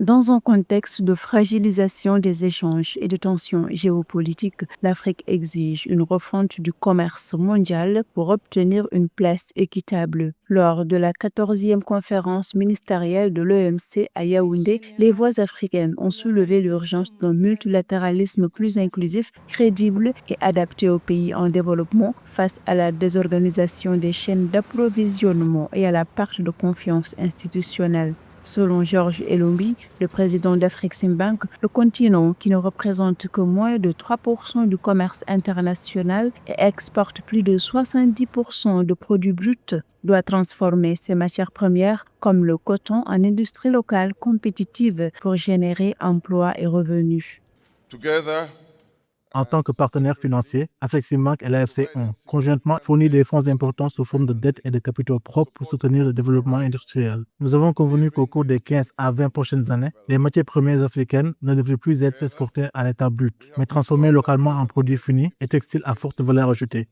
Dans un contexte de fragilisation des échanges et de tensions géopolitiques, l'Afrique exige une refonte du commerce mondial pour obtenir une place équitable. Lors de la 14e conférence ministérielle de l'OMC à Yaoundé, les voix africaines ont soulevé l'urgence d'un multilatéralisme plus inclusif, crédible et adapté aux pays en développement face à la désorganisation des chaînes d'approvisionnement et à la perte de confiance institutionnelle. Selon Georges Elombi, le président d'Afreximbank, le continent, qui ne représente que moins de 3% du commerce international et exporte plus de 70% de produits bruts, doit transformer ses matières premières comme le coton en industrie locale compétitive pour générer emplois et revenus. En tant que partenaire financier, Afreximbank et l'AFC ont conjointement fourni des fonds importants sous forme de dettes et de capitaux propres pour soutenir le développement industriel. Nous avons convenu qu'au cours des 15 à 20 prochaines années, les matières premières africaines ne devraient plus être exportées en état brut, mais transformées localement en produits finis et textiles à forte valeur ajoutée.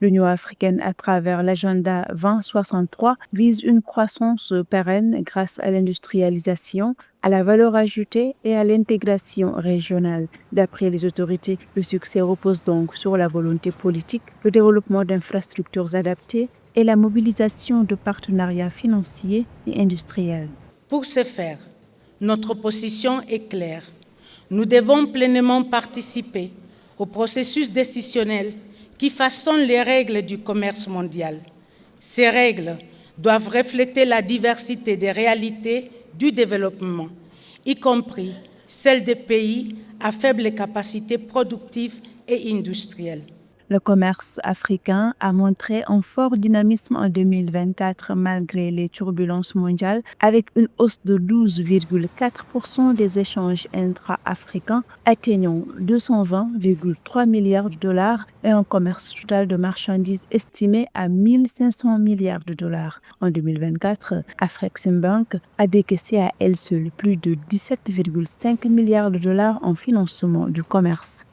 L'Union africaine, à travers l'agenda 2063, vise une croissance pérenne grâce à l'industrialisation, à la valeur ajoutée et à l'intégration régionale. D'après les autorités, le succès repose donc sur la volonté politique, le développement d'infrastructures adaptées et la mobilisation de partenariats financiers et industriels. Pour ce faire, notre position est claire. Nous devons pleinement participer au processus décisionnel qui façonne les règles du commerce mondial. Ces règles doivent refléter la diversité des réalités du développement, y compris celles des pays à faible capacité productive et industrielle. Le commerce africain a montré un fort dynamisme en 2024 malgré les turbulences mondiales, avec une hausse de 12,4% des échanges intra-africains atteignant 220,3 milliards de dollars et un commerce total de marchandises estimé à 1 500 milliards de dollars. En 2024, Afreximbank a décaissé à elle seule plus de 17,5 milliards de dollars en financement du commerce.